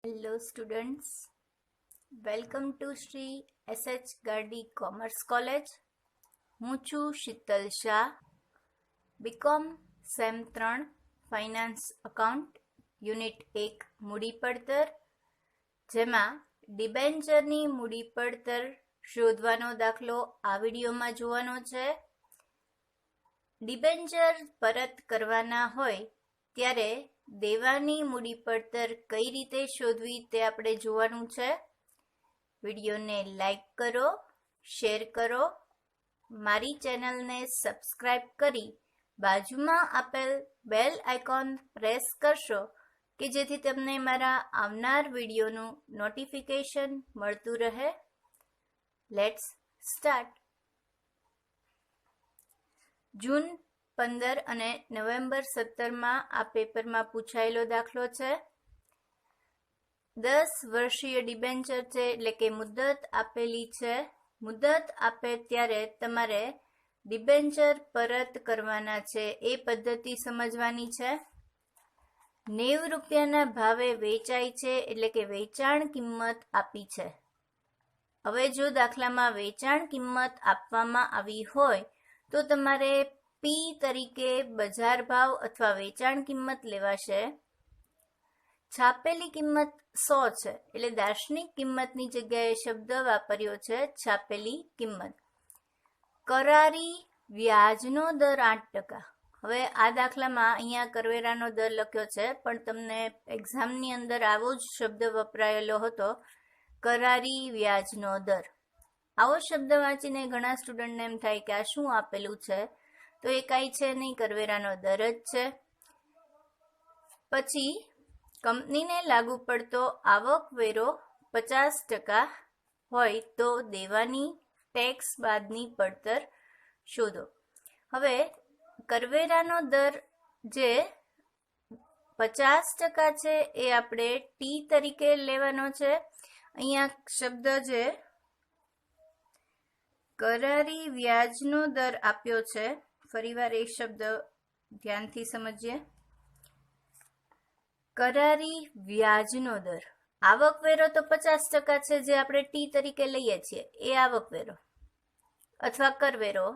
Hello students, welcome to Sri SH Gardi Commerce College. હું છું Sheetal Shah, BCom sem 3 finance account unit 1 મૂડી પડતર, જેમાં ડિબેન્ચરની મૂડી પડતર શોધવાનો દાખલો આ વિડીયોમાં જોવાનો છે. ડિબેન્ચર પરત કરવાના હોય ત્યારે દેવાની મૂડી પડતર કઈ રીતે શોધવી તે આપણે જોવાનું છે. વિડીયોને લાઈક કરો, શેર કરો, મારી ચેનલને સબસ્ક્રાઇબ કરી બાજુમાં આપેલ બેલ આઇકોન પ્રેસ કરશો કે જેથી તમને મારા આવનાર વિડીયોનું નોટિફિકેશન મળતું રહે. Let's start. જૂન 15 અને નવેમ્બર 17 આ પેપરમાં પૂછાયેલો દાખલો છે. 10 વર્ષીય ડિબેન્ચર છે, એટલે કે મુદત આપેલી છે. મુદત આપે ત્યારે તમારે ડિબેન્ચર પરત કરવાના છે એ પદ્ધતિ સમજવાની છે. 90 રૂપિયાના ભાવે વેચાય છે, એટલે કે વેચાણ કિંમત આપી છે. હવે જો દાખલામાં વેચાણ કિંમત આપવામાં આવી હોય તો તમારે પી તરીકે બજાર ભાવ અથવા વેચાણ કિંમત લેવાશે. છાપેલી કિંમત 100 છે, એટલે દાર્શનિક કિંમતની જગ્યાએ શબ્દ વાપર્યો છે છાપેલી કિંમત. કરારી વ્યાજનો દર 8%. હવે આ દાખલામાં અહીંયા કરવેરાનો દર લખ્યો છે, પણ તમને એક્ઝામની અંદર આવો જ શબ્દ વપરાયેલો હતો, કરારી વ્યાજનો દર. આવો શબ્દ વાંચીને ઘણા સ્ટુડન્ટને એમ થાય કે આ શું આપેલું છે, તો એ કાંઈ છે નહીં, કરવેરાનો દર જ છે. પછી કંપનીને લાગુ પડતો આવકવેરો 50% હોય તો દેવાની ટેક્સ બાદની પડતર શોધો. હવે કરવેરાનો દર જે 50% છે એ આપણે ટી તરીકે લેવાનો છે. અહીંયા શબ્દ જે કરારી વ્યાજનો દર આપ્યો છે, ફરીવાર એ શબ્દ ધ્યાનથી સમજીએ. કરારી વ્યાજનો દર, આવકવેરો તો 50% છે જે આપણે ટી તરીકે લઈએ છીએ, એ આવકવેરો અથવા કરવેરો.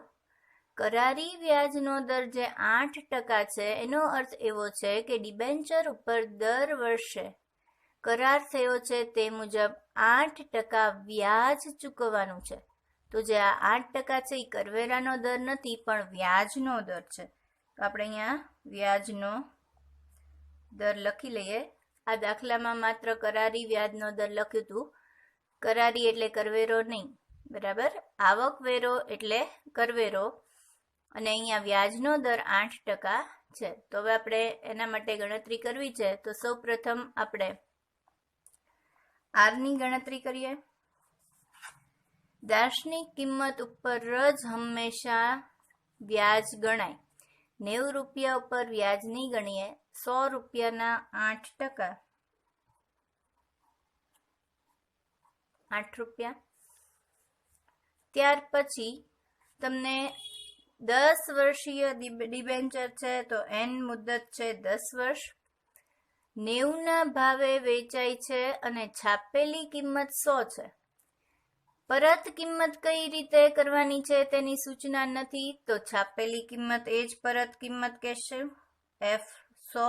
કરારી વ્યાજનો દર જે 8% છે એનો અર્થ એવો છે કે ડિબેન્ચર ઉપર દર વર્ષે કરાર થયો છે તે મુજબ 8% વ્યાજ ચૂકવવાનું છે. તો જે આ 8% છે એ કરવેરાનો દર નથી પણ વ્યાજનો દર છે. તો આપણે અહીંયા વ્યાજનો દર લખી લઈએ. આ દાખલામાં માત્ર કરારી વ્યાજનો દર લખ્યું હતું. કરારી એટલે કરવેરો નહીં, બરાબર. આવકવેરો એટલે કરવેરો અને અહીંયા વ્યાજનો દર 8% છે. તો હવે આપણે એના માટે ગણતરી કરવી છે. તો સૌ પ્રથમ આપણે આરની ગણતરી કરીએ. દાર્શનિક કિંમત ઉપર જ હંમેશા વ્યાજ ગણાય. 90 રૂપિયા ઉપર વ્યાજ નહીં ગણીએ. 100 રૂપિયાના 8%, 8 રૂપિયા. ત્યાર પછી તમને 10 વર્ષીય ડિબેન્ચર છે તો એન મુદત છે 10 વર્ષ. 90ના ભાવે વેચાય છે અને છાપેલી કિંમત 100 છે. પરત કિંમત કઈ રીતે કરવાની છે તેની સૂચના નથી, તો છાપેલી કિંમત એ જ પરત કિંમત કહેશે, F100.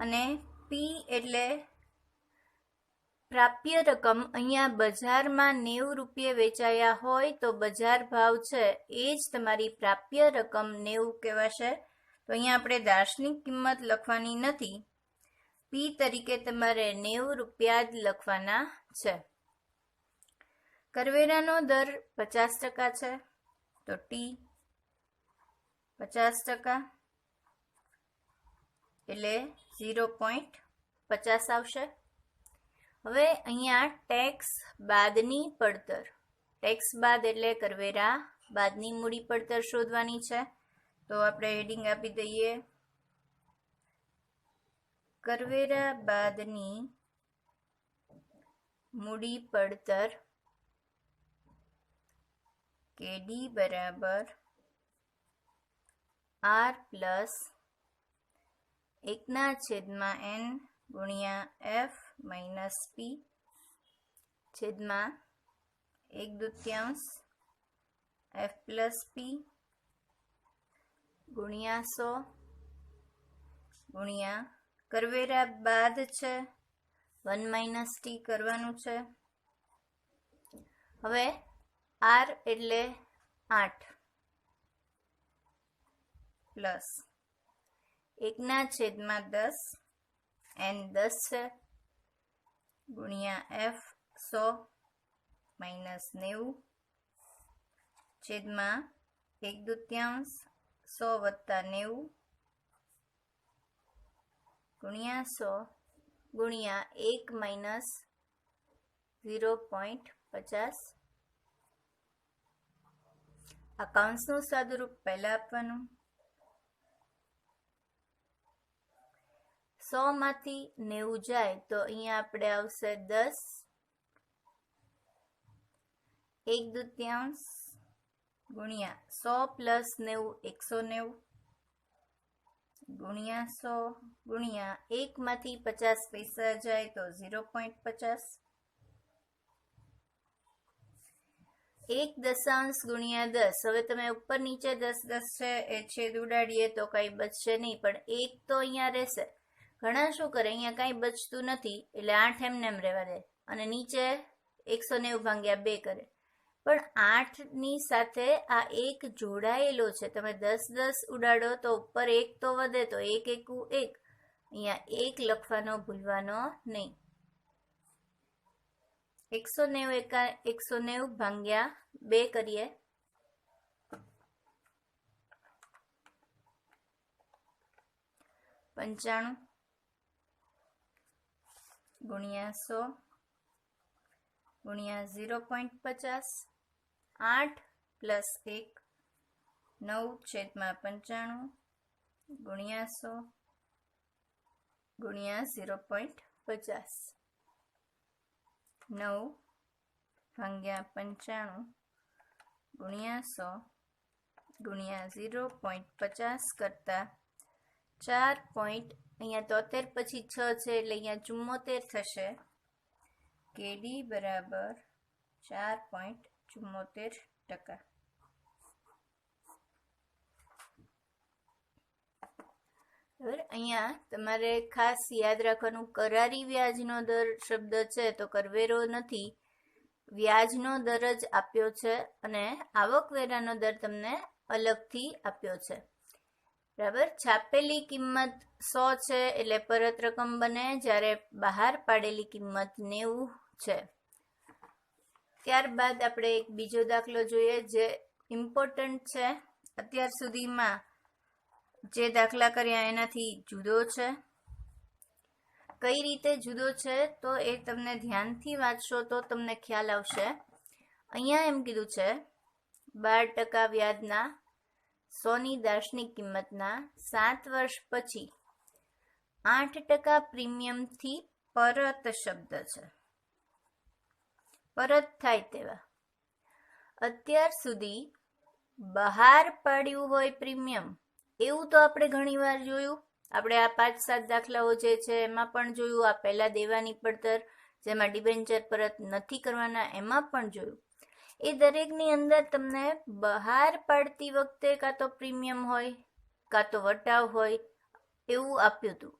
અને પી એટલે પ્રાપ્ય રકમ. અહીંયા બજારમાં 90 રૂપિયે વેચાયા હોય તો બજાર ભાવ છે એ જ તમારી પ્રાપ્ય રકમ 90 કહેવાશે. તો અહીંયા આપણે દાર્શનિક કિંમત લખવાની નથી, પી તરીકે તમારે 90 રૂપિયા જ લખવાના છે. કરવેરાનો દર 50% છે તો ટી 50% એટલે 0.50 આવશે. હવે અહીંયા ટેક્સ બાદની પડતર, ટેક્સ બાદ એટલે કરવેરા બાદની મૂડી પડતર શોધવાની છે. તો આપણે હેડિંગ આપી દઈએ, કરવેરા બાદની મૂડી પડતર કે ડી બરાબર આર પ્લસ 1/n ગુણ્યા એફ માઇનસ પી છેદમાં 1/2 એફ પ્લસ પી ગુણ્યા 100 ગુણ્યા કરવેરા બાદ છે 1 માઇનસ ટી કરવાનું છે. હવે આર એટલે 8 પ્લસ 1/10 એન 10 છે ગુણ્યા એફ 100 માઇનસ 90 છેદમાં 1/2 100 વત્તા 90 ગુણ્યા 100 ગુણ્યા 1 માઇનસ 0.50. આ કૌંસનું સાદુરૂપ પહેલા આપવાનું. 100 માંથી 90 જાય તો અહીંયા આપણે આવશે 10 1/2 ગુણ્યા 100 પ્લસ 90 190 ગુણ્યા 100 ગુણ્યા 1 માંથી 50 પૈસા જાય તો 0.50 1 ગુણ્યા 10. હવે તમે ઉપર નીચે 10 છે એ છેદ ઉડાડીએ તો કઈ બચશે નહીં, પણ 1 તો અહીંયા રહેશે. ઘણા શું કરે, અહીંયા કઈ બચતું નથી એટલે 8 એમને એમ રહેવા દે અને નીચે 190 ભાગ્યા 2 કરે. પણ 8 ની સાથે આ 1 જોડાયેલો છે. તમે 10 ઉડાડો તો ઉપર 1 તો વધે, તો 1 એકુ 1. અહીંયા 1 લખવાનો ભૂલવાનો નહીં. 190 ભાગ્યા 2 કરીએ પંચાણું ગુણ્યા 100 ગુણ્યા 0.50 8 પ્લસ 1 9 છેદમાં 95 ગુણ્યા 100 ગુણ્યા 0.50 9 ભાગ્યા 95 ગુણ્યા 100 ગુણ્યા 0.50 કરતા 4 પોઈન્ટ અહીંયા 73 પછી 6 છે એટલે અહીંયા 74 થશે. કેડી બરાબર 4.74%. અહીંયા તમારે ખાસ યાદ રાખવાનું, કરારી વ્યાજનો દર શબ્દ છે તો કરવેરો નથી, વ્યાજનો દર જ આપ્યો છે અને આવકવેરાનો દર તમને અલગથી આપ્યો છે. બરાબર. છાપેલી કિંમત 100 છે એટલે પરત રકમ બને, જ્યારે બહાર પાડેલી કિંમત 90 છે. ત્યારબાદ આપણે એક બીજો દાખલો જોઈએ જે ઇમ્પોર્ટન્ટ છે. અત્યાર સુધીમાં જે દાખલા કર્યા એનાથી જુદો છે. કઈ રીતે જુદો છે તો એ તમને ધ્યાનથી વાંચશો તો તમને ખ્યાલ આવશે. અહીંયા એમ કીધું છે 12% વ્યાજના 100 ની દાર્શનિક કિંમતના 7 વર્ષ પછી 8% પ્રીમિયમથી પરત શબ્દ છે. પરત થાય તેવા. અત્યાર સુધી બહાર પાડ્યું હોય પ્રીમિયમ એવું તો આપણે ઘણી વાર જોયું. આપણે આ 5-7 દાખલાઓ જે છે એમાં પણ જોયું. આ પહેલા દેવાની પડતર જેમાં ડિબેન્ચર પરત નથી કરવાના એમાં પણ જોયું. એ દરેકની અંદર તમને બહાર પાડતી વખતે કાં તો પ્રીમિયમ હોય કાં તો વટાવ હોય એવું આપ્યું હતું.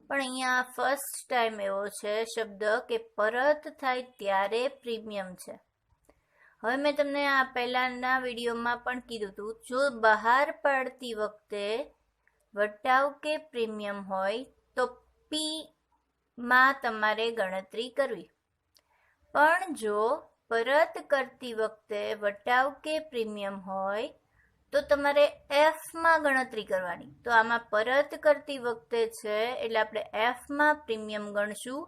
પણ અહીંયા ફર્સ્ટ ટાઈમ એવો છે શબ્દ કે પરત થાય ત્યારે પ્રીમિયમ છે. હવે મેં તમને આ પહેલાના વિડીયોમાં પણ કીધું હતું, જો બહાર પાડતી વખતે વટાવ કે પ્રીમિયમ હોય તો પી માં તમારે ગણતરી કરવી, પણ જો પરત કરતી વખતે વટાવ કે પ્રીમિયમ હોય તો તમારે એફ માં ગણતરી કરવાની. તો આમાં પરત કરતી વખતે છે એટલે આપણે એફ માં પ્રીમિયમ ગણશું,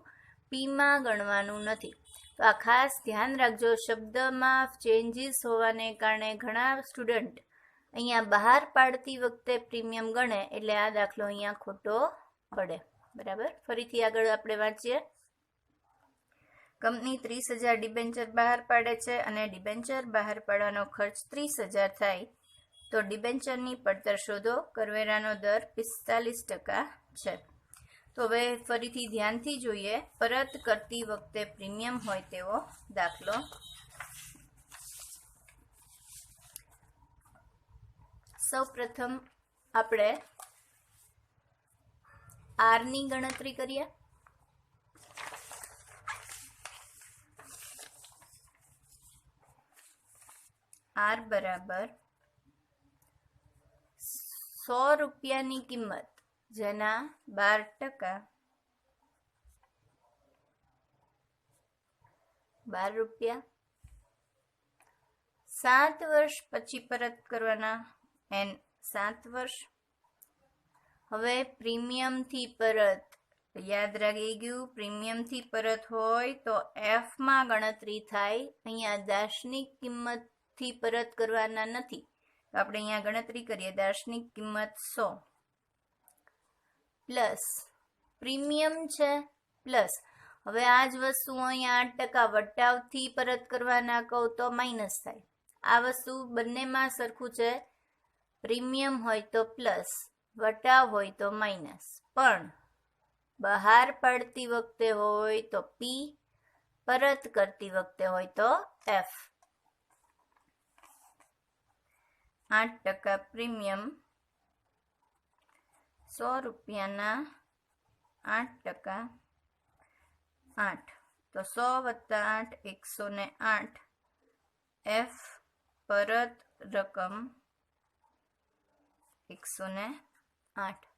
પી માં ગણવાનું નથી. તો આ ખાસ ધ્યાન રાખજો. શબ્દમાં ચેન્જીસ હોવાને કારણે ઘણા સ્ટુડન્ટ અહીંયા બહાર પાડતી વખતે પ્રીમિયમ ગણે એટલે આ દાખલો અહીંયા ખોટો પડે. બરાબર. ફરીથી આગળ આપણે વાંચીએ. કંપની 30,000 ડિબેન્ચર બહાર પાડે છે અને ડિબેન્ચર બહાર પાડવાનો ખર્ચ 30,000 થાય તો ડિબેન્ચરની પડતર શોધો. કરવેરાનો દર 45% છે. તો હવે ફરીથી ધ્યાનથી જોઈએ. પરત કરતી વખતે પ્રીમિયમ હોય તેવો દાખલો. સૌપ્રથમ આપણે આર ની ગણતરી કરીએ. આર બરાબર 100 રૂપિયાની કિંમત જેના 12% 12 રૂપિયા 7 વર્ષ પછી પરત કરવાના એન 7 વર્ષ. હવે પ્રીમિયમ થી પરત યાદ રાખી ગયું. પ્રીમિયમ થી પરત હોય તો એફ માં ગણતરી થાય. અહીંયા દાર્શનિક કિંમત થી પરત કરવાના નથી તો આપણે અહીંયા ગણતરી કરીએ. દાર્શનિક કિંમત 100 પ્લસ પ્રીમિયમ છે પ્લસ. હવે આ જ વસ્તુ અહીંયા 8% વટાવથી પરત કરવાના કહું તો માઇનસ થાય. આ વસ્તુ બંનેમાં સરખું છે. પ્રીમિયમ હોય તો પ્લસ, વટાવ હોય તો માઇનસ. પણ બહાર પાડતી વખતે હોય તો પી, પરત કરતી વખતે હોય તો એફ. 8% પ્રીમિયમ 100 રૂપિયાના 8% 8 તો 100 + 8 108. એફ પરત રકમ 108.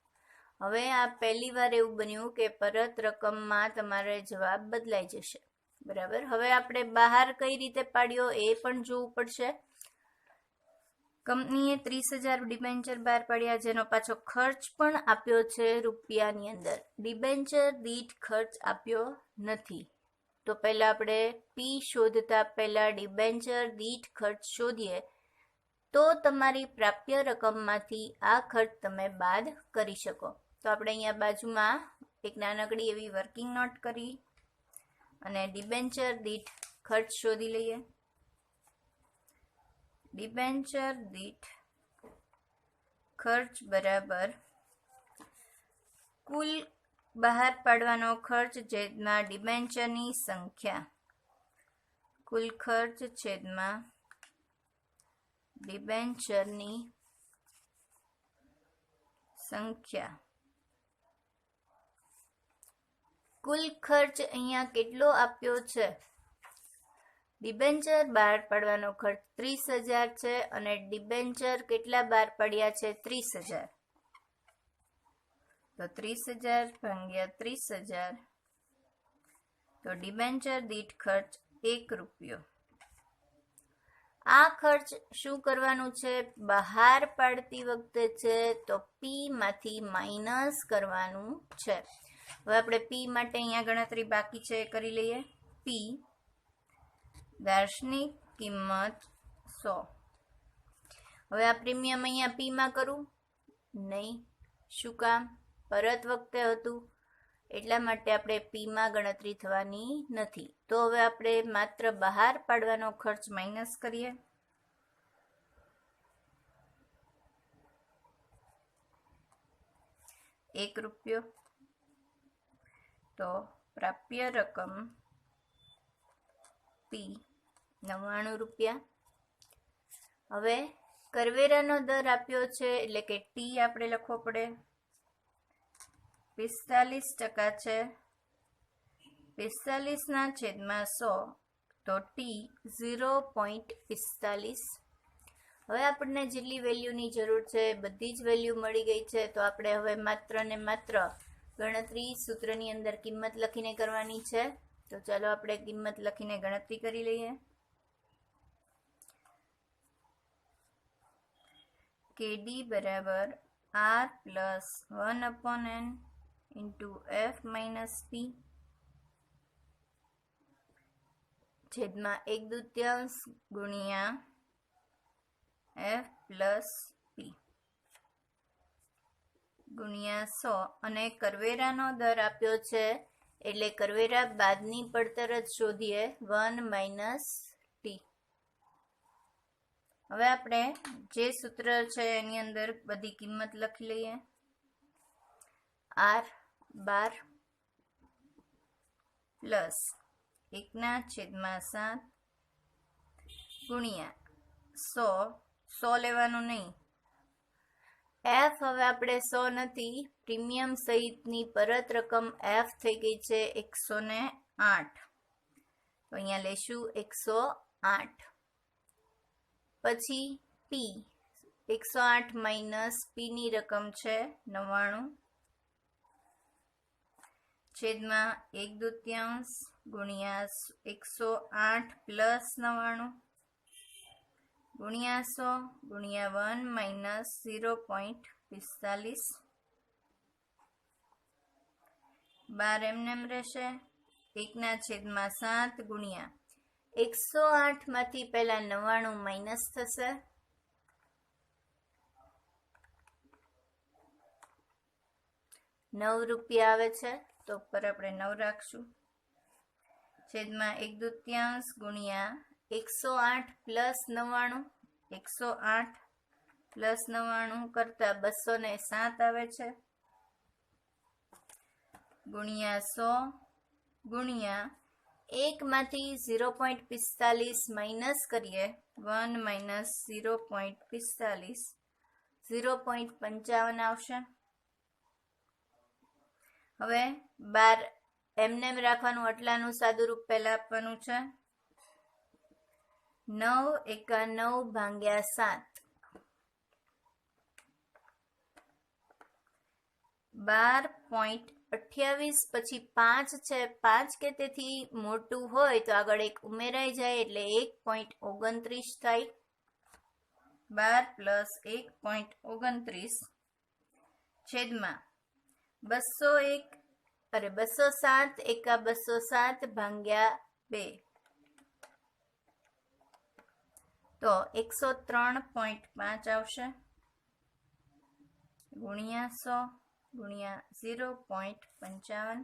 હવે આ પહેલી વાર એવું બન્યું કે પરત રકમમાં તમારે જવાબ બદલાઈ જશે. બરાબર. હવે આપણે બહાર કઈ રીતે પાડ્યો એ પણ જોવું પડશે. કંપનીએ 30,000 ડિબેન્ચર બહાર પાડ્યા જેનો પાછો ખર્ચ પણ આપ્યો છે રૂપિયાની અંદર. ડિબેન્ચર દીઠ ખર્ચ આપ્યો નથી. તો પહેલા આપણે પી શોધતા પહેલા ડિબેન્ચર દીઠ ખર્ચ શોધીએ તો તમારી પ્રાપ્ય રકમમાંથી આ ખર્ચ તમે બાદ કરી શકો. તો આપણે અહીંયા બાજુમાં એક નાનકડી એવી વર્કિંગ નોટ કરી અને ડિબેન્ચર દીઠ ખર્ચ શોધી લઈએ. ડિબેન્ચર દીઠ ખર્ચ બરાબર કુલ બહાર પાડવાનો ખર્ચ છેદમાં ડિબેન્ચરની સંખ્યા. કુલ ખર્ચ છેદમાં ડિબેન્ચરની સંખ્યા. કુલ ખર્ચ અહીંયા કેટલો આપ્યો છે? ડિબેન્ચર બહાર પાડવાનો ખર્ચ 30,000 છે અને ડિબેન્ચર કેટલા બહાર પાડ્યા છે? 30,000. તો 30,000 ભાગ્યા 30,000 તો ડિબેન્ચર દીઠ ખર્ચ 1 રૂપિયો. આ ખર્ચ શું કરવાનું છે? બહાર પાડતી વખતે છે તો પી માંથી માઇનસ કરવાનું છે. હવે આપણે પી માટે અહીંયા ગણતરી બાકી છે કરી લઈએ. પી દાર્શનિક કિંમત 100. હવે આ પ્રીમિયમ અહીંયા પી માં કરું નહીં. શું કામ? પરત વખતે હતું એટલા માટે આપણે પી માં ગણતરી થવાની નથી. તો હવે આપણે માત્ર બહાર પાડવાનો ખર્ચ માઇનસ કરીએ. ₹1 તો પ્રાપ્ય રકમ પી 99 રૂપિયા. હવે કરવેરાનો દર આપ્યો છે એટલે કે ટી આપણે લખવો પડે. 45% છે. 45/100 તો ટી 0.45. હવે આપણને જેટલી વેલ્યુની જરૂર છે બધી જ વેલ્યુ મળી ગઈ છે. તો આપણે હવે માત્ર ને માત્ર ગણતરી સૂત્રની અંદર કિંમત લખીને કરવાની છે. તો ચાલો આપણે કિંમત લખીને ગણતરી કરી લઈએ. KD બરાબર R plus 1/n into F minus P છેદમાં 1/2 ગુણ્યા F પ્લસ P ગુણ્યા 100 અને કરવેરાનો દર આપ્યો છે એટલે કરવેરા બાદની પડતર જ શોધીએ 1 માઇનસ ટી. હવે આપણે જે સૂત્ર છે એની અંદર બધી કિંમત લખી લઈએ. R 12 પ્લસ 1/7 ગુણ્યા 100 લેવાનું નહીં. એફ હવે આપણે 100 નથી, પ્રીમિયમ સહિતની પરત રકમ એફ થઈ ગઈ છે 108, તો અહીંયા લેશું 108. પછી પી 108 માઇનસ પી ની રકમ છે 99 છેદમાં 1/2 ગુણ્યા 108 પ્લસ 99 ગુણ્યા 100 ગુણ્યા 1 માઇનસ 0.45 12 એમનેમ રહેશે. 1/7 ગુણ્યા 108 માંથી પહેલા 99 માઇનસ થશે, 9 રૂપિયા આવે છે તો ઉપર આપણે 9 રાખશું. છેદમાં 1/2 ગુણ્યા 108 પ્લસ 99, 108 પ્લસ 99 કરતા 207 આવે છે, ગુણ્યા 100 ગુણ્યા 1 માંથી 0.45 માઇનસ કરીએ, 1 માઇનસ 0.45 0.55 આવશે. હવે 12 એમનેમ રાખવાનું, આટલાનું સાદું રૂપ પહેલા આપવાનું છે. 9 એકા 9 ભાગ્યા 7, 12.28 પછી 5 છે, 5 કે તેથી મોટું હોય તો આગળ 1 ઉમેરાઈ જાય એટલે 1.29 થાય. 12 પ્લસ 1.29 છેદમાં 207 એકા 207 ભાગ્યા 2, તો 103.5 આવશે, ગુણ્યા 100 ગુણ્યા 0.55.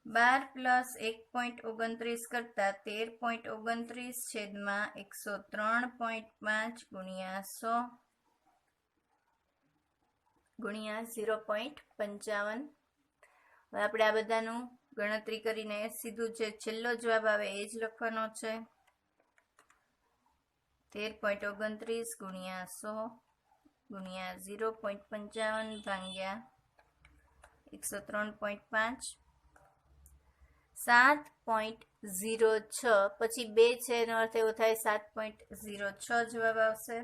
12 પ્લસ 1.29 કરતા 13.29 છેદમાં 103.5 ગુણ્યા 100 ગુણ્યા 0.55. હવે આપણે આ બધાનું ગણતરી કરીને સીધું જે છેલ્લો જવાબ આવે એ જ લખવાનો છે. 13.29 ગુણ્યા 100 ગુણ્યા 0.55 ભાગ્યા 103.5, 7.06 પછી 2 છે એનો અર્થ એવો થાય 7.06 જવાબ આવશે.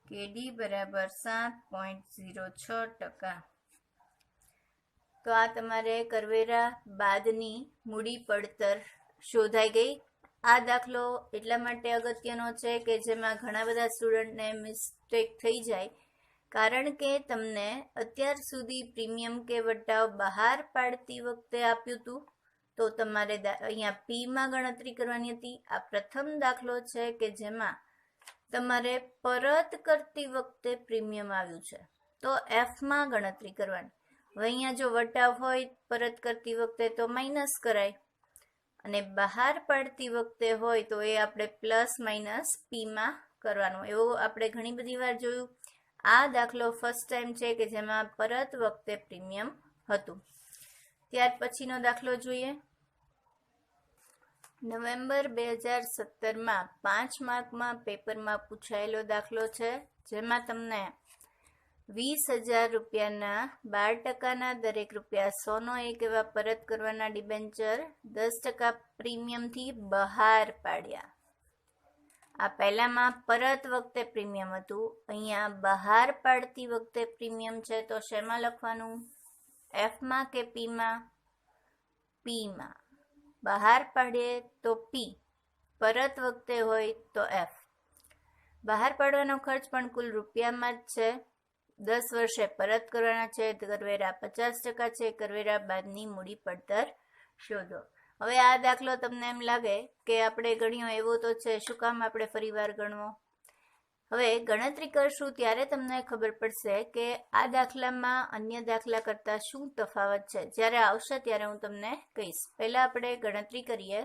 કેડી બરાબર 7.06%. તો આ તમારે કરવેરા બાદની મૂડી પડતર શોધાઈ ગઈ. આ દાખલો એટલા માટે અગત્યનો છે કે જેમાં ઘણા બધા સ્ટુડન્ટને મિસ્ટેક થઈ જાય, કારણ કે તમને અત્યાર સુધી પ્રીમિયમ કે વટાવ બહાર પાડતી વખતે આપ્યું હતું તો તમારે અહીંયા પીમાં ગણતરી કરવાની હતી. આ પ્રથમ દાખલો છે કે જેમાં તમારે પરત કરતી વખતે પ્રીમિયમ આવ્યું છે તો એફમાં ગણતરી કરવાની. હવે અહીંયા જો વટાવ હોય પરત કરતી વખતે તો માઇનસ કરાય, અને બહાર પાડતી વખતે હોય તો એ આપણે પ્લસ માઇનસ પીમાં કરવાનું. એવું આપણે ઘણી બધી વાર જોયું. આ દાખલો ફર્સ્ટ ટાઈમ છે કે જેમાં પરત વખતે પ્રીમિયમ હતું. ત્યાર પછીનો દાખલો જોઈએ. નવેમ્બર 2017માં 5 માર્કમાં પેપરમાં પૂછાયેલો દાખલો છે, જેમાં તમને 20,000 રૂપિયાના 12%ના દરેક રૂપિયા 100નો એક એવા પરત કરવાના ડિબેન્ચર 10% પ્રીમિયમથી બહાર પાડ્યા. આ પહેલામાં પરત વખતે પ્રીમિયમ હતું, અહીંયા બહાર પાડતી વખતે પ્રીમિયમ છે તો શેમાં લખવાનું? એફમાં કે પીમાં? પીમાં. બહાર પાડીએ તો પી, પરત વખતે હોય તો એફ. બહાર પાડવાનો ખર્ચ પણ કુલ રૂપિયામાં જ છે. 10 વર્ષે પરત કરવાના છે, કરવેરા 50% છે. કરવેરા બાદની મૂડી પડતર શોધો. હવે આ દાખલો તમને એમ લાગે કે આપણે ગણ્યો એવો તો છે, શું કામ આપણે ફરીવાર ગણવો? હવે ગણતરી કરશું ત્યારે તમને ખબર પડશે કે આ દાખલામાં અન્ય દાખલા કરતાં શું તફાવત છે. જ્યારે આવશે ત્યારે હું તમને કહીશ. પહેલા આપણે ગણતરી કરીએ.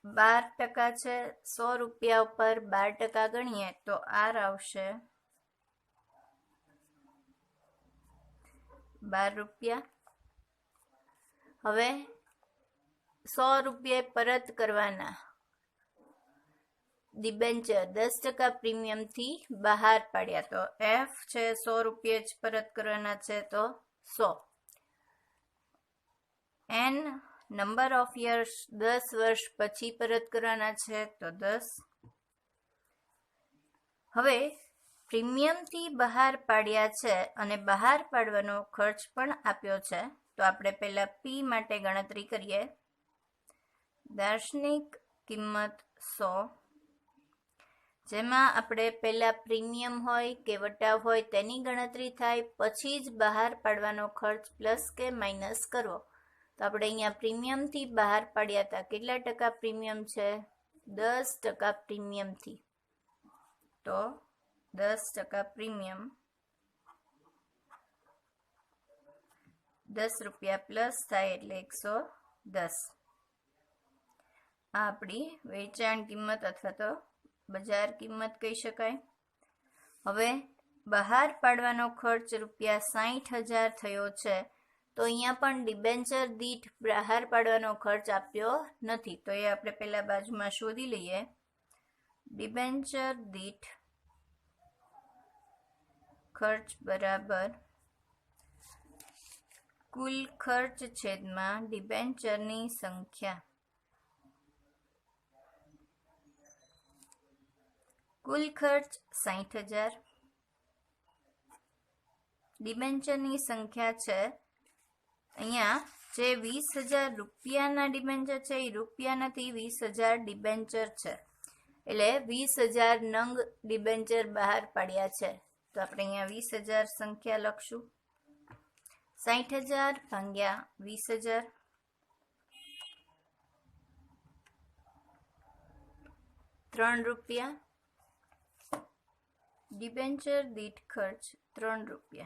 12% છે, 100 રૂપિયા ઉપર 12% ગણીએ તો આર આવશે ₹12. હવે 100 રૂપિયા પરત કરવાના ડિબેન્ચર 10% પ્રીમિયમથી બહાર પાડ્યા, તો એફ છે 100 રૂપિયા જ પરત કરવાના છે, તો 100. એન નંબર ઓફ યર્સ 10 વર્ષ પછી પરત કરવાના છે, તો 10. હવે પ્રીમિયમથી બહાર પાડ્યા છે અને બહાર પાડવાનો ખર્ચ પણ આપ્યો છે, તો આપણે પહેલા પી માટે ગણતરી કરીએ. દાર્શનિક કિંમત 100, જેમાં આપણે પહેલા પ્રીમિયમ હોય કે વટાવ હોય તેની ગણતરી થાય, પછી જ બહાર પાડવાનો ખર્ચ પ્લસ કે માઇનસ કરવો. તો આપણે અહીંયા પ્રીમિયમથી બહાર પાડ્યા હતા. કેટલા ટકા પ્રીમિયમ છે? 10% પ્રીમિયમથી. તો 10% પ્રીમિયમ 10 રૂપિયા પ્લસ થાય એટલે 110. આ આપણી વેચાણ કિંમત અથવા તો બજાર કિંમત કહી શકાય. હવે બહાર પાડવાનો ખર્ચ ₹60,000 થયો છે, તો અહીંયા પણ ડિબેન્ચર દીઠ બહાર પાડવાનો ખર્ચ આપ્યો નથી, તો એ આપણે પહેલા બાજુમાં શોધી લઈએ. ડિબેન્ચર દીઠ ખર્ચ બરાબર કુલ ખર્ચ છેદમાં ડિબેન્ચરની સંખ્યા. કુલ ખર્ચ 60,000, ડિબેન્ચરની સંખ્યા છે અહીંયા જે 20,000 રૂપિયાના ડિબેન્ચર છે એ રૂપિયા નથી, 20,000 ડિબેન્ચર છે, એટલે 20,000 નંગ ડિબેન્ચર બહાર પાડ્યા છે. તો આપણે અહીંયા 20,000 સંખ્યા લખશું. 60,000 ભાગ્યા 20,000, ₹3. ડિબેન્ચર દીઠ ખર્ચ ₹3.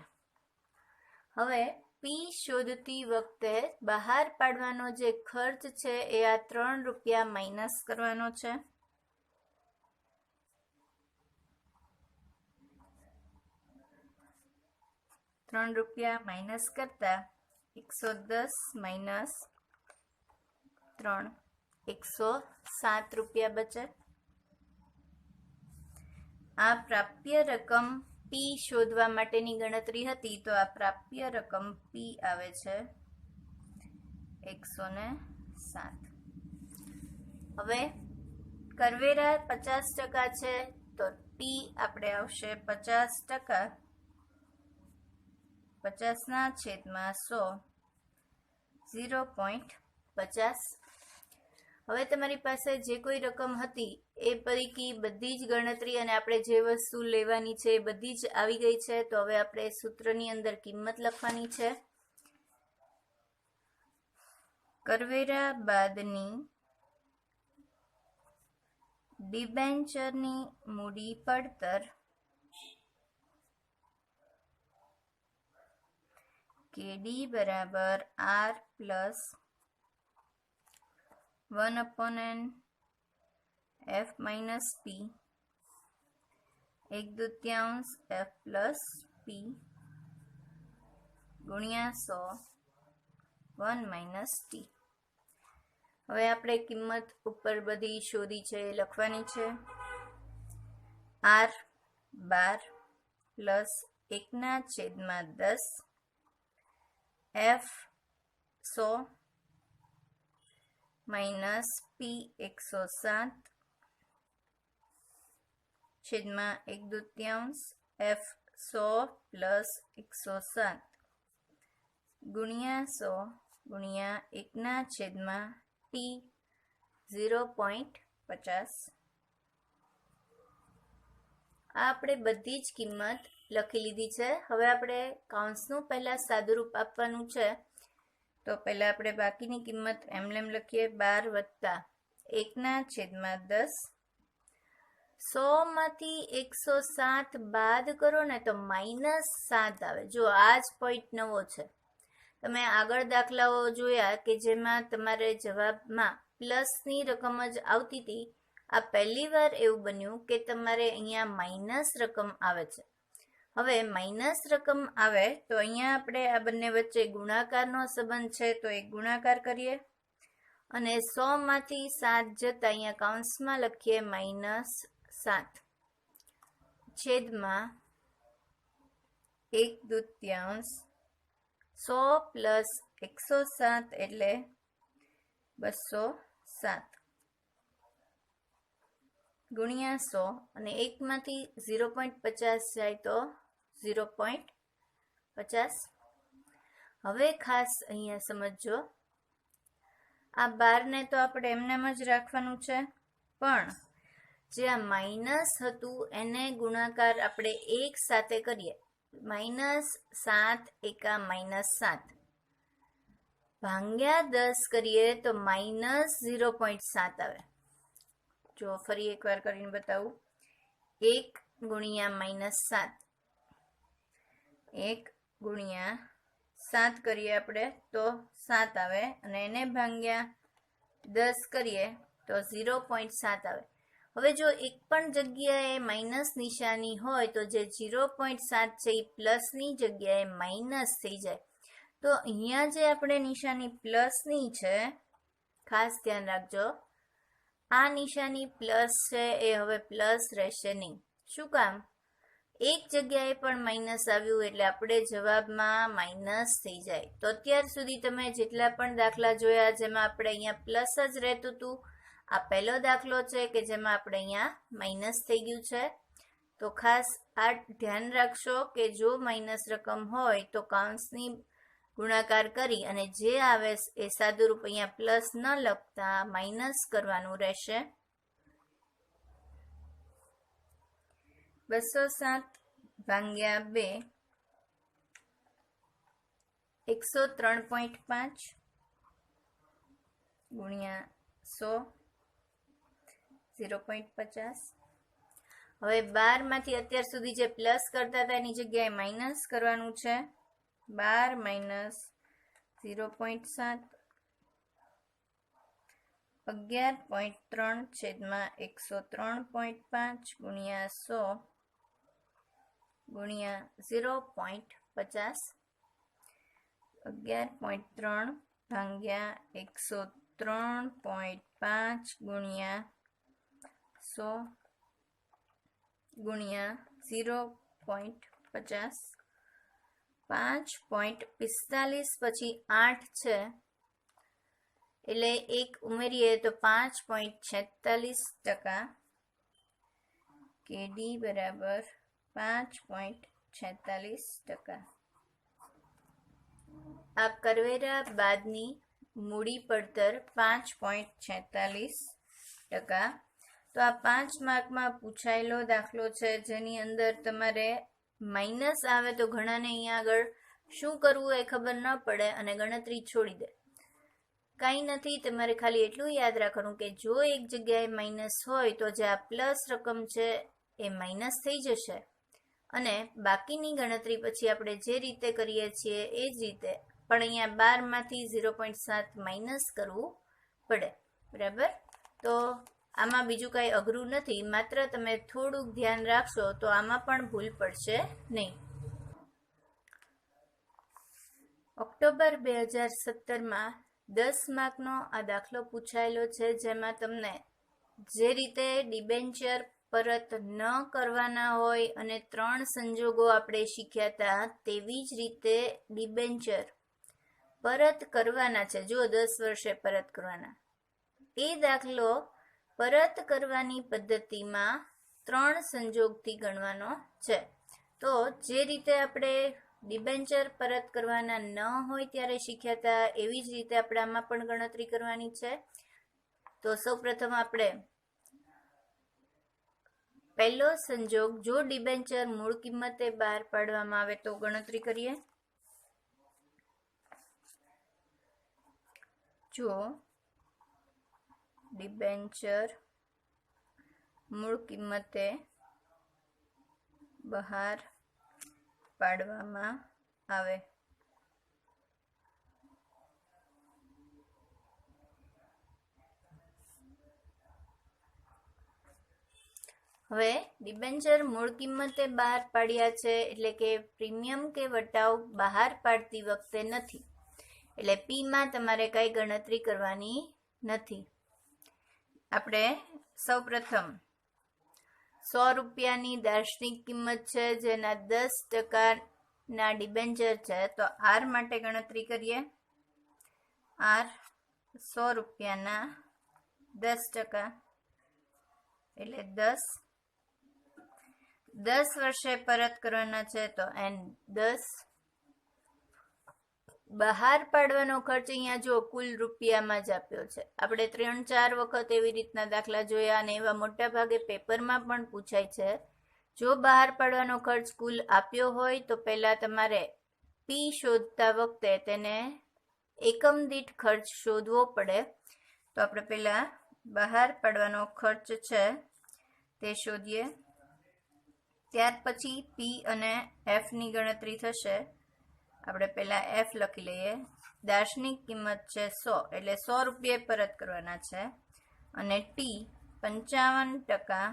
હવે પી શોધતી વખતે બહાર પાડવાનો જે ખર્ચ છે એ આ ₹3 માઇનસ કરવાનો છે. ₹3 માઇનસ કરતા 110 માઇનસ 3, ₹107 બચે. આ પ્રાપ્ય રકમ પી શોધવા માટેની ગણતરી હતી, તો આ પ્રાપ્ય રકમ પી આવે છે 107. હવે કરવેરા 50% છે, તો ટી આપણે આવશે 50%, 50/100, 0.50. હવે તમારી પાસે જે કોઈ રકમ હતી એ પૈકી બધી જ ગણતરી અને આપણે જે વસ્તુ લેવાની છે એ બધી જ આવી ગઈ છે. તો હવે આપણે સૂત્રની અંદર કિંમત લખવાની છે. કરવેરા બાદની ડિબેન્ચરની મૂડી પડતર કેડી બરાબર R plus 1/n F minus P 1/2 F plus P ગુણ્યા 100 1 માઇનસ T. હવે આપણે કિંમત ઉપર બધી શોધી છે એ લખવાની છે. R 12 plus 1/10 F 100 minus P 107 છેદમાં 1/2 F 100 પ્લસ 107 ગુણ્યા 100 ગુણ્યા 1/T 0.50. આ આપણે બધી જ કિંમત લખી લીધી છે. હવે આપણે કૌંસનું પહેલા સાદુરૂપ આપવાનું છે. તો પહેલા આપણે બાકીની કિંમત એમનેમ લખીએ. 12 વત્તા 1/10 100 માંથી 107 બાદ કરો ને તો -7 આવે. જો આ જ પોઈન્ટ નવો છે. તમે આગળ દાખલાઓ જોયા કે જેમાં તમારે જવાબમાં પ્લસની રકમ જ આવતી હતી. આ પહેલી વાર એવું બન્યું કે તમારે અહીંયા માઇનસ રકમ આવે છે. હવે માઇનસ રકમ આવે તો અહીંયા આપણે આ બંને વચ્ચે ગુણાકારનો સંબંધ છે તો એક ગુણાકાર કરીએ અને 100 માંથી 7 જતા અહીંયા કૌંસમાં લખીએ -7 છેદમાં 1/2 100 પ્લસ 107 એટલે 207 ગુણ્યા 100 અને 1 માંથી 0.50 જાય તો 0.50. હવે ખાસ અહીંયા સમજો, આ 12 ને તો આપણે એમનેમ જ રાખવાનું છે, પણ જે આ માઇનસ હતું એને ગુણાકાર આપણે 1 સાથે કરીએ. -7 એકા -7 ભાગ્યા 10 કરીએ તો -0.7 આવે. જો ફરી એકવાર કરીને બતાવું, 1 ગુણ્યા -7 1 ગુણ્યા 7 કરીએ આપણે તો 7 આવે અને એને ભાગ્યા 10 કરીએ તો 0.7 આવે. હવે જો એક પણ જગ્યાએ માઇનસ નિશાની હોય તો જે 0.7 છે એ પ્લસની જગ્યાએ માઇનસ થઈ જાય. તો અહીંયા જે આપણે નિશાની પ્લસની છે, ખાસ ધ્યાન રાખજો, આ નિશાની પ્લસ છે એ હવે પ્લસ રહેશે નહીં. શું કામ? એક જગ્યાએ પણ માઇનસ આવ્યું એટલે આપણે જવાબમાં માઇનસ થઈ જાય. તો અત્યાર સુધી તમે જેટલા પણ દાખલા જોયા જેમાં આપણે અહીંયા પ્લસ જ રહેતું હતું, આ પહેલો દાખલો છે કે જેમાં આપણે અહીંયા માઇનસ થઈ ગયું છે. તો ખાસ આ ધ્યાન રાખશો કે જો માઇનસ રકમ હોય તો કૌંસની ગુણાકાર કરી અને જે આવે એ સાદુરૂપ અહીંયા પ્લસ ન લખતા માઇનસ કરવાનું રહેશે. 207 ભાગ્યા 2 103.5 ગુણ્યા 100 0.50. હવે 12 માંથી અત્યાર સુધી જે પ્લસ કરતા હતા એની જગ્યાએ માઇનસ કરવાનું છે. 12 માઇનસ 0.7 11.3 છેદમાં 103.5 ગુણ્યા 100 ગુણ્યા 0.50. 11.3 ભાગ્યા 103.5 ગુણ્યા 100 ગુણ્યા 0.50. 5.45 પછી 8 છે એટલે 1 ઉમેરીએ તો 5.46%. કેડી બરાબર 5.46%. આ કરવેરા બાદની મૂડી પડતર 5.46%. તો આ 5 માર્કમાં પૂછાયેલો દાખલો છે જેની અંદર તમારે માઇનસ આવે તો ઘણાને અહીંયા આગળ શું કરવું એ ખબર ન પડે અને ગણતરી છોડી દે. કાંઈ નથી, તમારે ખાલી એટલું યાદ રાખવાનું કે જો એક જગ્યાએ માઇનસ હોય તો જે આ પ્લસ રકમ છે એ માઇનસ થઈ જશે અને બાકીની ગણતરી પછી આપણે જે રીતે કરીએ છીએ એ જ રીતે, પણ અહીંયા 12 માંથી 0.7 માઇનસ કરવું પડે. બરાબર? તો આમાં બીજું કાંઈ અઘરું નથી, માત્ર તમે થોડુંક ધ્યાન રાખશો તો આમાં પણ ભૂલ પડશે નહીં. ઓક્ટોબર 2017માં 10 માર્કનો આ દાખલો પૂછાયેલો છે જેમાં તમને જે રીતે ડિબેન્ચર પરત ન કરવાના હોય અને 3 સંજોગો આપણે શીખ્યા હતા તેવી જ રીતે ડિબેન્ચર પરત કરવાના છે. જો 10 વર્ષે પરત કરવાના, એ દાખલો પરત કરવાની પદ્ધતિમાં 3 સંજોગથી ગણવાનો છે. તો જે રીતે આપણે ડિબેન્ચર પરત કરવાના ન હોય ત્યારે શીખ્યા હતા એવી જ રીતે આપણે આમાં પણ ગણતરી કરવાની છે. તો સૌપ્રથમ આપણે પહેલો સંજોગ, જો ડિબેન્ચર મૂળ કિંમતે બહાર પાડવામાં આવે તો ગણતરી કરીએ. જો ડિબેન્ચર મૂળ કિંમતે બહાર પાડવામાં આવે હવે ડિબેન્ચર મૂળ કિંમતે બહાર પાડ્યા છે, એટલે કે પ્રીમિયમ કે વટાવ બહાર પાડતી વખતે નથી, એટલે પી માં તમારે કઈ ગણતરી કરવાની નથી. આપણે સૌપ્રથમ 100 રૂપિયાની દાર્શનિક કિંમત છે, જેના 10% ના ડિબેન્ચર છે, તો આર માટે ગણતરી કરીએ. આર 100 રૂપિયાના 10% એટલે 10 વર્ષે પરત કરવાના છે, તો એન 10. બહાર પાડવાનો ખર્ચ અહીંયા જો કુલ રૂપિયામાં જ આપ્યો છે. આપણે 3-4 વખત એવી રીતના દાખલા જોયા અને એવા મોટા ભાગે પેપરમાં પણ પૂછાય છે. જો બહાર પાડવાનો ખર્ચ કુલ આપ્યો હોય તો પહેલા તમારે પી શોધતા વખતે તેને એકમ દીઠ ખર્ચ શોધવો પડે. તો આપણે પહેલા બહાર પાડવાનો ખર્ચ છે તે શોધીએ. ત્યાર પછી પી અને એફ ની ગણતરી થશે. આપણે પહેલા એફ લખી લઈએ. દાર્શનિક કિંમત છે 100, એટલે 100 રૂપિયા પરત કરવાના છે, અને ટી 55%,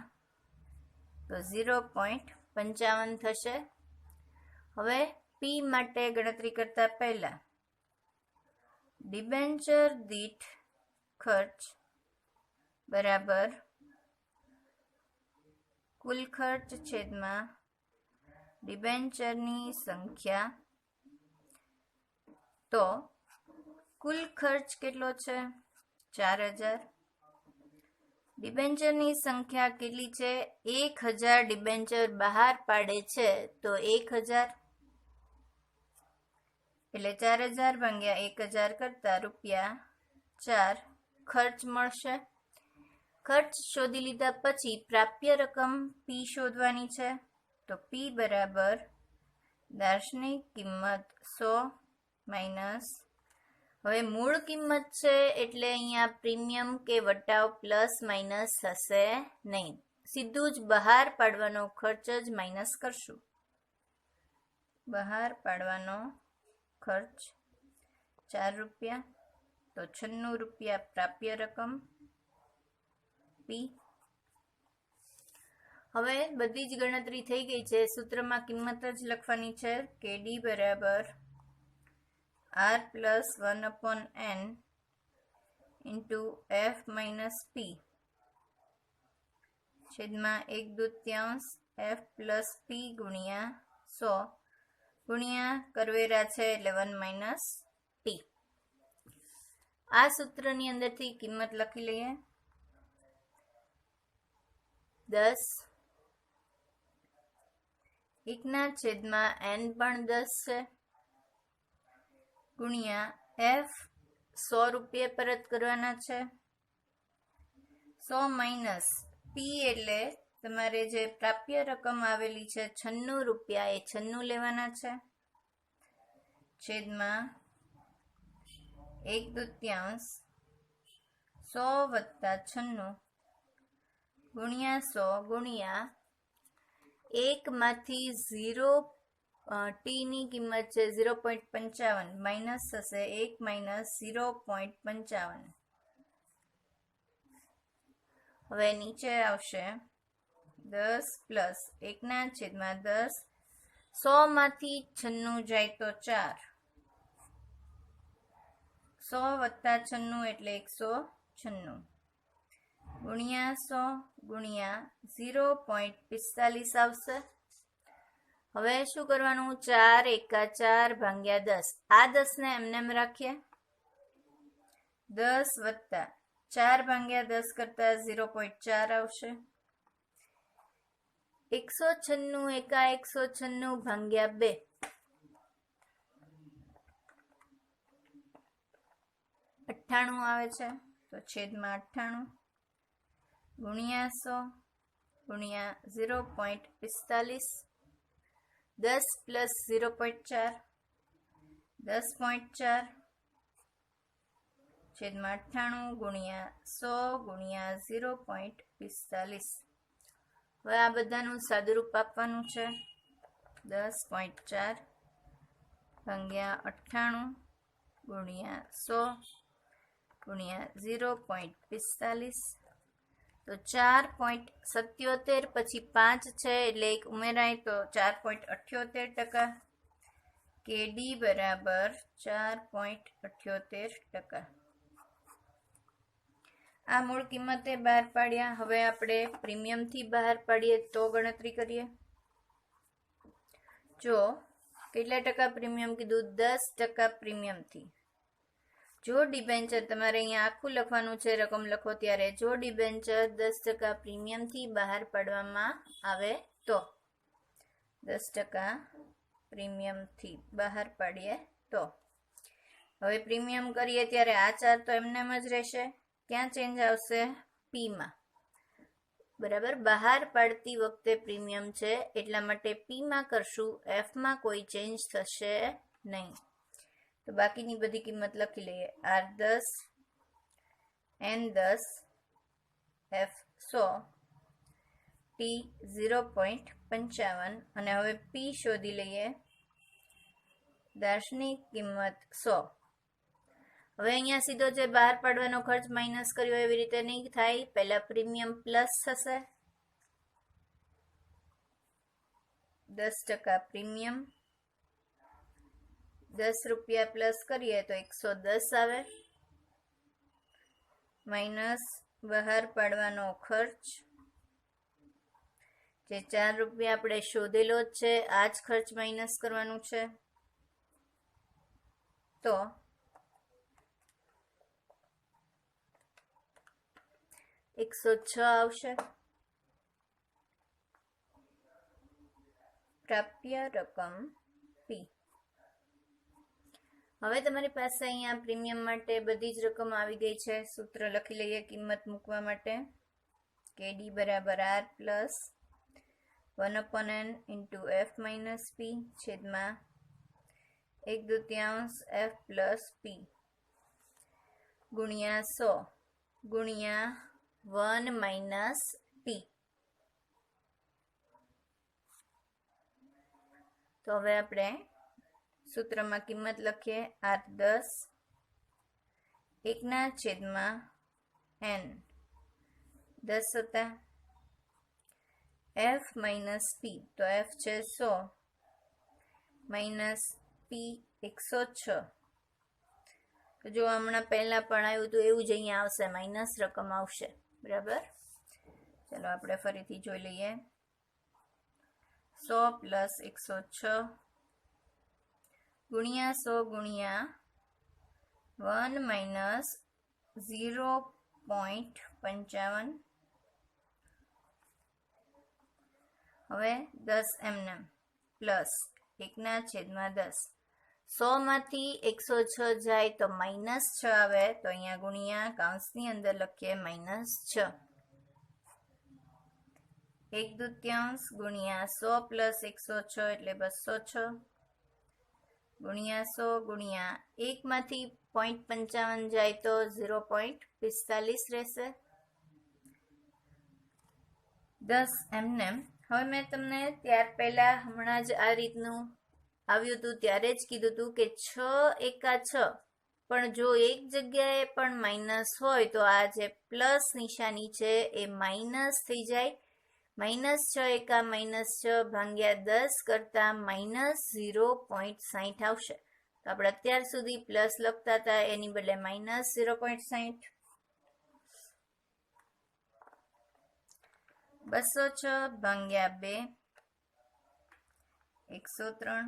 તો 0.55 થશે. હવે પી માટે ગણતરી કરતા પહેલા ડિબેન્ચર દીઠ ખર્ચ બરાબર કુલ ખર્ચ છેદમાં ડિબેન્ચરની સંખ્યા. તો કુલ ખર્ચ કેટલો છે? 4000. ડિબેન્ચરની સંખ્યા કેટલી છે? 1000 ડિબેન્ચર બહાર પાડે છે, તો 1000 એટલે 4000 ભાગ્યા 1000 કરતા ₹4 ખર્ચ મળશે. ખર્ચ શોધી લીધા પછી પ્રાપ્ય રકમ પી શોધવાની છે. તો પી બરાબર દાર્શનિક કિંમત 100 માઇનસ, હવે મૂળ કિંમત છે એટલે અહીંયા પ્રીમિયમ કે વટાવ પ્લસ માઇનસ થશે નહીં, સીધું જ બહાર પાડવાનો ખર્ચ જ માઇનસ કરશું. બહાર પાડવાનો ખર્ચ 4 રૂપિયા, તો 96 રૂપિયા પ્રાપ્ય રકમ પી. હવે બધી જ ગણતરી થઈ ગઈ છે. સૂત્રમાં કિંમત જ લખવાની છે કે ડી બરાબર R plus 1/n into F minus P છેદમાં 1/2 F plus P ગુણ્યા 100 ગુણ્યા કરવેરા છે એટલે 1 minus P. આ સૂત્રની અંદરથી કિંમત લખી લઈએ. 10 1/n પણ 10 છે, ગુણ્યા એફ 100 રૂપિયા પરત કરવાના છે, 100 માઇનસ પી એટલે તમારે જે પ્રાપ્ય રકમ આવેલી છે 96 રૂપિયા, એ 96 લેવાના છે, છેદમાં 1/2 100 વત્તા 96 ગુણ્યા 100 ગુણ્યા 1 માંથી 0 ટી ની કિંમત છે 0.55 માઇનસ થશે 1 માઇનસ 0.55. હવે નીચે આવશે 10 પ્લસ 1/10, 100 માંથી 96 જાય તો 4, 100 વત્તા 96 એટલે 196 ગુણ્યા 100 ગુણ્યા 0.45 આવશે. હવે શું કરવાનું? 4 એકા 4 ભાગ્યા 10. આ 10 ને એમનેમ રાખીએ. 10 વત્તા 4 ભાગ્યા 10 કરતા 0.4 આવશે. 196 એકા 196 ભાગ્યા 2 98 આવે છે, તો છેદમાં 98 ગુણ્યા 100 ગુણ્યા 0.45, 10 પ્લસ 0.4 10.4 છેદમાં 98 ગુણ્યા 100 ગુણ્યા 0.45. હવે આ બધાનું સાદુરૂપ આપવાનું છે. 10.4 ભાગ્યા 98 ગુણ્યા 100 ગુણ્યા 0.45 તો 4.77 પછી 5 છે એટલે એક ઉમેરાય તો 4.78%. કેડી બરાબર 4.78%. આ મૂળ કિંમતે બહાર પાડ્યા. હવે આપણે પ્રીમિયમથી બહાર પાડીએ તો ગણતરી કરીએ. જો કેટલા ટકા પ્રીમિયમ કીધું? 10% પ્રીમિયમથી. જો ડિબેન્ચર, તમારે અહીંયા આખું લખવાનું છે, રકમ લખો ત્યારે, જો ડિબેન્ચર 10% પ્રીમિયમથી બહાર પાડવામાં આવે તો 10% પ્રીમિયમથી બહાર પાડીએ તો. હવે પ્રીમિયમ કરીએ ત્યારે આ 4 તો એમનેમ જ રહેશે. ક્યાં ચેન્જ આવશે? પીમાં. બરાબર, બહાર પાડતી વખતે પ્રીમિયમ છે એટલા માટે પીમાં કરશું, એફમાં કોઈ ચેન્જ થશે નહીં. તો બાકીની બધી કિંમત લખી લઈએ. R10, N10, F100, T0.55 અને હવે P શોધી લઈએ. દાર્શનિક કિંમત 100. હવે અહીંયા સીધો જે બહાર પાડવાનો ખર્ચ માઇનસ કર્યો એવી રીતે નહીં થાય. પહેલા પ્રીમિયમ પ્લસ થશે. 10% પ્રીમિયમ, 10 રૂપિયા પ્લસ કરીએ તો 110 આવે. માઇનસ બહાર પાડવાનો ખર્ચ, જે 4 રૂપિયા આપણે શોધેલો જ છે, આ જ ખર્ચ માઇનસ કરવાનું છે. તો 106 આવશે. પ્રાપ્ય રકમ P. હવે તમારી પાસે અહીંયા પ્રીમિયમ માટે બધી જ રકમ આવી ગઈ છે. સૂત્ર લખી લઈએ કિંમત મૂકવા માટે. KD બરાબર R plus 1/n into F minus P છેદમાં 1/2 F પ્લસ P ગુણ્યા 100 ગુણ્યા 1 માઇનસ P. તો હવે આપણે સૂત્રમાં કિંમત લખીએ. R10 1/n 10 હતા. F માઇનસ P, તો F છે 100 માઇનસ P 106. તો જો હમણાં પહેલા પણ આવ્યું હતું એવું જ અહીંયા આવશે, માઇનસ રકમ આવશે. બરાબર, ચલો આપણે ફરીથી જોઈ લઈએ. 100 પ્લસ 106 ગુણ્યા 100 ગુણ્યા 1 માઇનસ 0.55. હવે 10 એમનેમ પ્લસ 1/10. 100 માંથી 106 જાય તો માઇનસ 6 આવે. તો અહીંયા ગુણ્યા કૌંસની અંદર લખીએ -6. 1/2 ગુણ્યા 100 પ્લસ 106 એટલે 206 ગુણ્યા 100 ગુણ્યા 1 માંથી 0.55 જાય તો 0.45 રહેશે. 10 એમનેમ. હવે મેં તમને ત્યાર પહેલા હમણાં જ આ રીતનું આવ્યું હતું ત્યારે જ કીધું હતું કે 6 એકા 6, પણ જો એક જગ્યાએ પણ માઇનસ હોય તો આ જે પ્લસ નિશાની છે એ માઇનસ થઈ જાય. -6 એકા -6 ભાગ્યા 10 કરતા -0.60 આવશે. તો આપણે અત્યાર સુધી પ્લસ લખતા હતા એની બદલે -0.60. 206 ભાગ્યા 2 103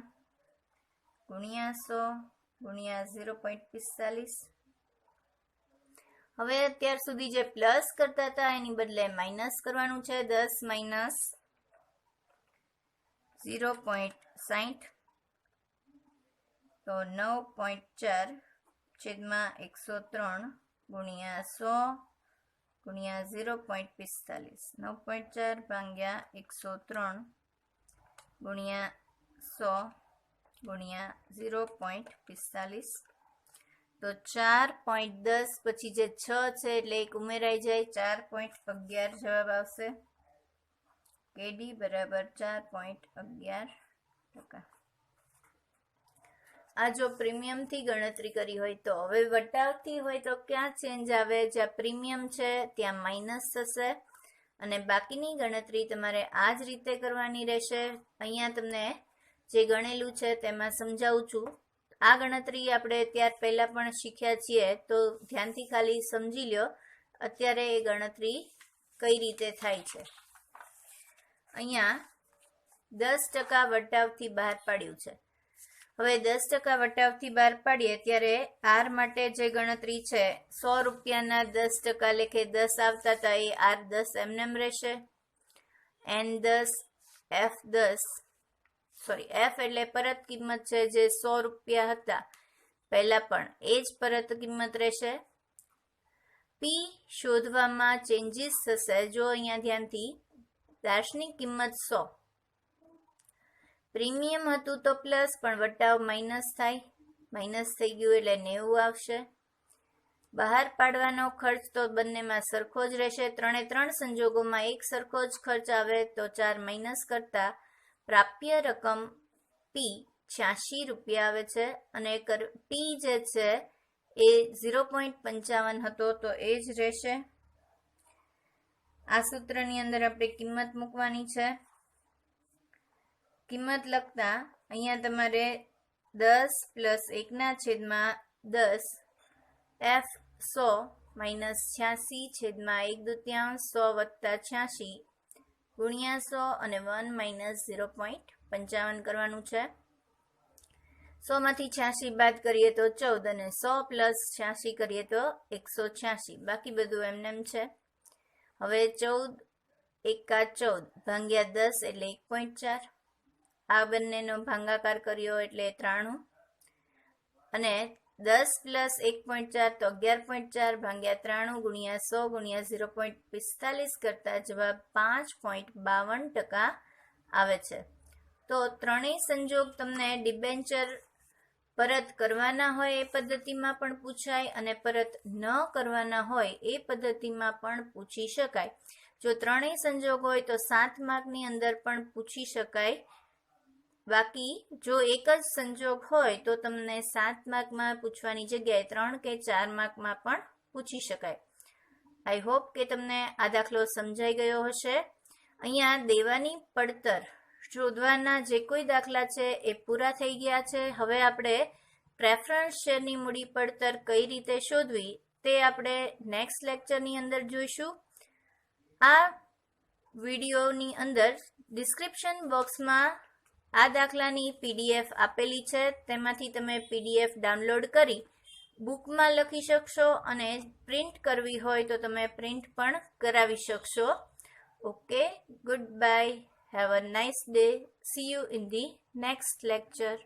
ગુણ્યા 100 ગુણ્યા 0.45. હવે અત્યાર સુધી જે પ્લસ કરતા હતા એની બદલે માઇનસ કરવાનું છે. 10 માઇનસ 0.60 તો 9.4 છેદમાં 103 ગુણ્યા 100 ગુણ્યા 0.45. 9.4 ભાગ્યા 103 ગુણ્યા 100 ગુણ્યા 0.45. તો 4.10 પછી જે 6 છે એટલે એક ઉમેરાઈ જાય, 4.11 જવાબ આવશે. કેડી બરાબર 4.11%. આ જો પ્રીમિયમથી ગણતરી કરી હોય તો. હવે વટાવથી હોય તો ક્યાં ચેન્જ આવે? જ્યાં પ્રીમિયમ છે ત્યાં માઇનસ થશે અને બાકીની ગણતરી તમારે આ જ રીતે કરવાની રહેશે. અહીંયા તમને જે ગણેલું છે તેમાં સમજાવું છું. આ ગણતરી આપણે ત્યાર પહેલા પણ શીખ્યા છીએ, તો ધ્યાનથી ખાલી સમજી લ્યો અત્યારે એ ગણતરી કઈ રીતે થાય છે. અહીંયા 10% વટાવથી બહાર પાડ્યું છે. હવે 10% વટાવથી બહાર પાડીએ ત્યારે આર માટે જે ગણતરી છે, 100 રૂપિયાના 10% લેખે 10 આવતા હતા એ આર 10 એમનેમ રહેશે. N10 F10 સોરી F એટલે પરત કિંમત છે, જે 100 રૂપિયા હતા પહેલા પણ એ જ પરત કિંમત રહેશે. P શોધવામાં ચેન્જીસ થશે. જો અહીંયા ધ્યાનથી દાર્શનિક કિંમત 100, પ્રીમિયમ હતું તો પ્લસ, પણ વટાવ માઇનસ થાય, માઇનસ થઈ ગયું એટલે 90 આવશે. બહાર પાડવાનો ખર્ચ તો બંનેમાં સરખો જ રહેશે. 3 સંજોગોમાં એક સરખો જ ખર્ચ આવે, તો 4 માઇનસ કરતા પ્રાપ્ય રકમ P 86 રૂપિયા આવે છે અને T જે છે એ 0.55 હતો તો એ જ રહેશે. આ સૂત્રની અંદર આપણે કિંમત મૂકવાની છે. કિંમત લખતા અહીંયા તમારે 10 + 1/10 F 100 માઇનસ 86/1/2 100 + 86 ગુણ્યા 100 અને 1 માઇનસ 0.55 કરવાનું છે. 100 માંથી 86 બાદ કરીએ તો 14 અને 100 + 86 કરીએ તો 186. બાકી બધું એમનેમ છે. હવે 14 એકા 14 ભાગ્યા 10 એટલે 1.4. આ બંનેનો ભાગાકાર કર્યો એટલે 93 અને 10 + 1.4 તો 11.4 ભાગ્યા 93 ગુણ્યા 100 ગુણ્યા 0.45 કરતા જવાબ 5.52% આવે છે. તો ત્રણેય સંજોગ તમને ડિબેન્ચર પરત કરવાના હોય એ પદ્ધતિમાં પણ પૂછાય અને પરત ન કરવાના હોય એ પદ્ધતિમાં પણ પૂછી શકાય. જો ત્રણેય સંજોગ હોય તો 7 માર્કની અંદર પણ પૂછી શકાય. બાકી જો એક જ સંજોગ હોય તો તમને 7 માર્કમાં પૂછવાની જગ્યાએ 3 કે 4 માર્કમાં પણ પૂછી શકાય. આઈ હોપ કે તમને આ દાખલો સમજાઈ ગયો હશે. અહીંયા દેવાની પડતર શોધવાના જે કોઈ દાખલા છે એ પૂરા થઈ ગયા છે. હવે આપણે પ્રેફરન્સ શેરની મૂડી પડતર કઈ રીતે શોધવી તે આપણે નેક્સ્ટ લેક્ચરની અંદર જોઈશું. આ વિડીયોની અંદર ડિસ્ક્રિપ્શન બોક્સમાં આ દાખલાની PDF આપેલી છે. તેમાંથી તમે PDF ડાઉનલોડ કરી બુકમાં લખી શકશો અને પ્રિન્ટ કરવી હોય તો તમે પ્રિન્ટ પણ કરાવી શકશો. Okay, good bye. Have a nice day. See you in the next lecture.